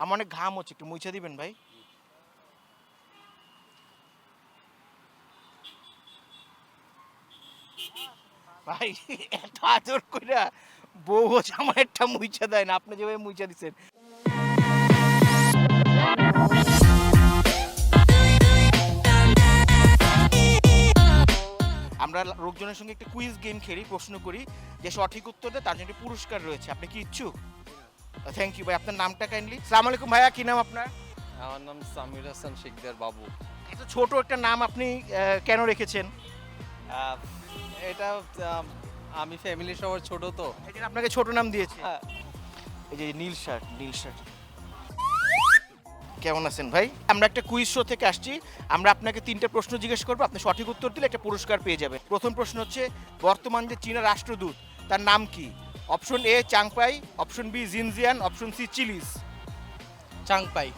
আমার অনেক ঘাম হচ্ছে, একটু মুছে দিবেন ভাই। ভাই এত আদর কইরা বউ হচ্ছে আমার একটা মুইছা দেয় না, আপনি যেভাবে মুইছা দিচ্ছেন। আমরা লোকজনের সঙ্গে একটা কুইজ গেম খেলি, প্রশ্ন করি, যে সঠিক উত্তর দেয় তার জন্য একটা পুরস্কার রয়েছে। আপনি কি ইচ্ছুক? থ্যাংক ইউ ভাই। আপনার নামটা কাইন্ডলি। আসসালামু আলাইকুম ভাইয়া, কি নাম আপনার? আমার নাম সামির হাসান শিকদার বাবু। এত ছোট একটা নাম আপনি কেন রেখেছেন? আহ, এটা আমি ফ্যামিলি সবার ছোট তো। এই যে আপনাকে ছোট নাম দিয়েছে। আহ, এই যে নীল শার্ট, নীল শার্ট। কেমন আছেন ভাই? আমরা একটা কুইজ শো থেকে আসছি। আমরা আপনাকে 3টে প্রশ্ন জিজ্ঞেস করবো, আপনি সঠিক উত্তর দিলে একটা পুরস্কার পেয়ে যাবেন। প্রথম প্রশ্ন হচ্ছে, বর্তমান যে চীনা রাষ্ট্রদূত তার নাম কি? Option A Changpai, option B Jinjian, option C Chilis. Changpai,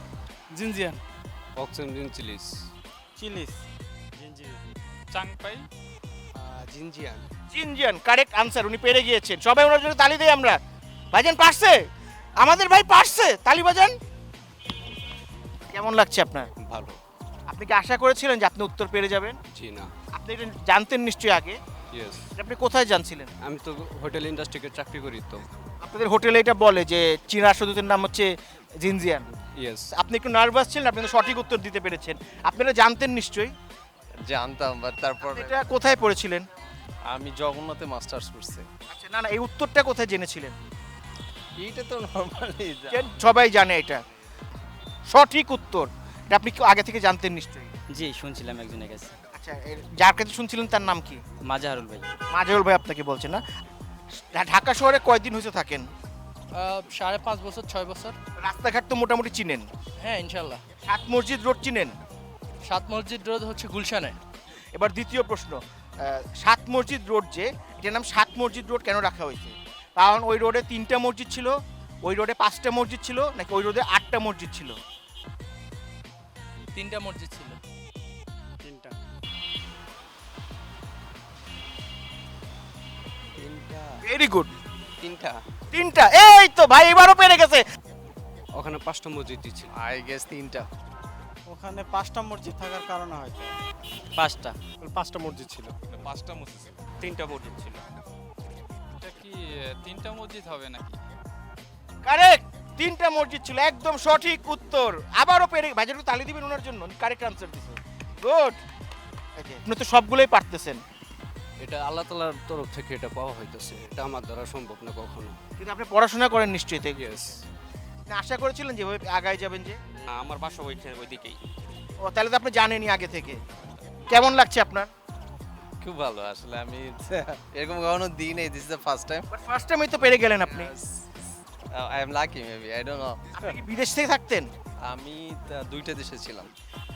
Jinjian, অক্সিজেন চিলিস। Chilis, Changpai, Jinjian. Jinjian correct answer, উনি পেরে গিয়েছেন। সবাই ওনার জন্য তালি দেই আমরা। ভাইজান পারছে, আমাদের ভাই পারছে, তালি বাজান। কেমন লাগছে আপনার? ভালো। আপনি কি আশা করেছিলেন যে আপনি উত্তর পেরে যাবেন? জি না। আপনি এটা জানতেন নিশ্চয়ই আগে। ইয়েস। আপনি কোথায় জানছিলেন? আমি তো হোটেল ইন্ডাস্ট্রিতে চাকরি করি তো। আপনাদের হোটেলে এটা বলে যে চীনা রাষ্ট্রদূতের নাম হচ্ছে জিনজিয়ান। ইয়েস। আপনি একটু নার্ভাস ছিলেন, আপনি তো সঠিক উত্তর দিতে পেরেছেন। আপনারা জানতেন নিশ্চয়ই। জানতাম, বাট তারপর এটা কোথায় পড়েছিলেন? আমি জগন্নাথে মাস্টার্স করছি। আচ্ছা, না না, এই উত্তরটা কোথায় জেনেছিলেন? এইটা তো নর্মালি সবাই জানে এটা সঠিক উত্তর। এটা আপনি কি আগে থেকে জানতেন নিশ্চয়ই? জি শুনছিলাম একজনের কাছে। আচ্ছা, যার কাছে শুনছিলেন তার নাম কি? মাজাহারুল ভাই। মাজেউল ভাই আপনাকে বলছে না? ঢাকা শহরে কয়দিন হয়েছে থাকেন? 5.5 বছর 6 বছর। রাস্তাঘাট তো মোটামুটি চিনেন? হ্যাঁ ইনশাল্লাহ। সাত মসজিদ রোড চিনেন? সাত মসজিদ রোড হচ্ছে গুলশানে। এবার দ্বিতীয় প্রশ্ন, সাত মসজিদ রোড যে, এটার নাম সাত মসজিদ রোড কেন রাখা হয়েছে? কারণ ওই রোডে 3টা মসজিদ ছিল, ওই রোডে 5টা মসজিদ ছিল, নাকি ওই রোডে 8টা মসজিদ ছিল? 3টা মসজিদ ছিল। 3টা। Very good. 3টা। 3টা, এই তো ভাই এবারও পেরে গেছে। ওখানে 5টা মসজিদ ছিল। আই গেস 3টা। ওখানে 5টা মসজিদ থাকার কারণে হয়তো 5টা। 5টা মসজিদ ছিল। 5টা মসজিদ ছিল। 3টা মসজিদ ছিল। এটা কি 3টা মসজিদ হবে নাকি? কারেক্ট, 3টা মসজিদ ছিল, একদম সঠিক উত্তর। আবারও পেরে, ভাই একটু তালি দিবেন ওনার জন্য, কারেক্ট আনসার দিছে। গুড। আপনি তো সবগুলোই পারতেছেন, এটা আল্লাহ তাআলার তরফ থেকে এটা পাওয়া হইতেছে। এটা আমার দ্বারা সম্ভব না কখনো। কিন্তু আপনি পড়াশোনা করেন নিশ্চয়ই, তাই? ইয়েস। আপনি আশা করেছিলেন যেভাবে আগায় যাবেন যে? আমার বাসা ওইদিকেই। ও, তাহলে তো আপনি জানেনই আগে থেকে। কেমন লাগছে আপনার? খুব ভালো। আসলে আমি এরকম কখনো দিই নাই। This is the first time. But first টাইমই তো পেরে গেলেন আপনি। I am lucky maybe, I don't know. আপনি কি বিদেশ থেকে থাকতেন? আমি 2টা দেশে ছিলাম।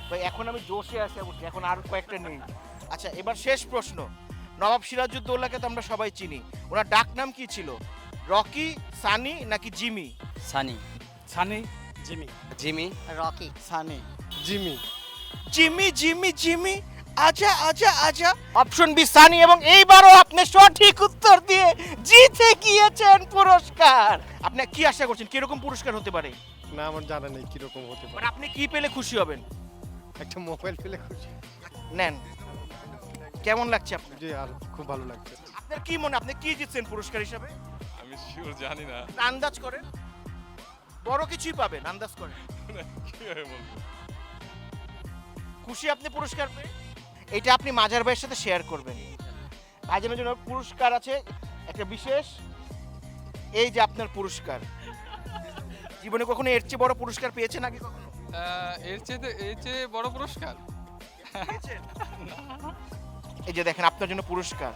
ভাই এখন আমি জোশে আসি, এখন আর কয়েকটা নেই। আচ্ছা, এবার শেষ প্রশ্ন। নবাব সিরাজউদ্দৌলাকে তো আমরা সবাই চিনি, ওনার ডাক নাম কি ছিল? রকি, সানি নাকি Jimmy? Sunny. Sunny, Jimmy. Jimmy. Rocky. Sunny, Jimmy, Jimmy, Jimmy, Jimmy, আজা আজা আজা। অপশন বি সানি, এবং এইবারও আপনি সঠিক উত্তর দিয়ে জিতে গিয়েছেন পুরস্কার। আপনি কি আশা করছেন কিরকম পুরস্কার হতে পারে? না আমার জানা নেই কিরকম হতে মানে পারে। আপনি কি পেলে খুশি হবেন? একটা মোবাইল পেলে খুশি। নেন। কেমন লাগছে আপনার? জি, আর খুব ভালো লাগছে। আপনার কি মনে, আপনি কি জিতছেন পুরস্কার হিসাবে? আমি শিওর জানি না। আন্দাজ করেন, বড় কিছুই পাবেন, আন্দাজ করেন। কিভাবে বলবো? খুশি আপনি পুরস্কার পেয়ে? এটা আপনি মাজার ভাইয়ের সাথে শেয়ার করবেন। ভাইজানের জন্য পুরস্কার আছে একটা বিশেষ, এই যে আপনার পুরস্কার। জীবনে কখনো এর চেয়ে বড় পুরস্কার পেয়েছেন আগে কখনো? এর চেয়ে বড় পুরস্কার? পেয়েছেন? এই যে দেখেন আপনার জন্য পুরস্কার।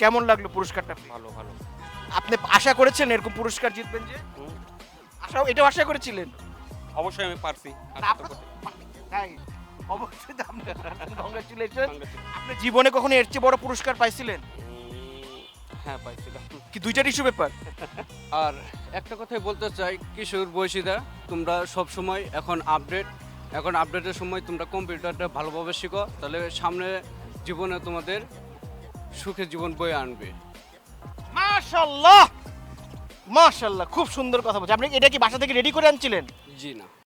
কেমন লাগলো পুরস্কারটা? ভালো ভালো। আপনি আশা করেছেন এরকম পুরস্কার জিতবেন যে? এটাও আশা করেছিলেন? অবশ্যই আমি পারছি। তাই অবশ্যই কংগ্রাচুলেশন। আপনি জীবনে কখনো এর চেয়ে বড় পুরস্কার পাইছিলেন? হ্যাঁ পাইছিলাম। কি 2টা টিস্যু পেপার? আর একটা কথাই বলতে চাই, কিশোর বয়সীরা তোমরা সব সময় এখন আপডেটের সময় তোমরা কম্পিউটারটা ভালোভাবে শিখো, তাহলে সামনে জীবনে তোমাদের সুখে জীবন বয়ে আনবে। মাশাআল্লাহ, মাশাআল্লাহ, খুব সুন্দর কথা বলছে। আপনি এটা কি বাসা থেকে রেডি করে আনছিলেন? জি না,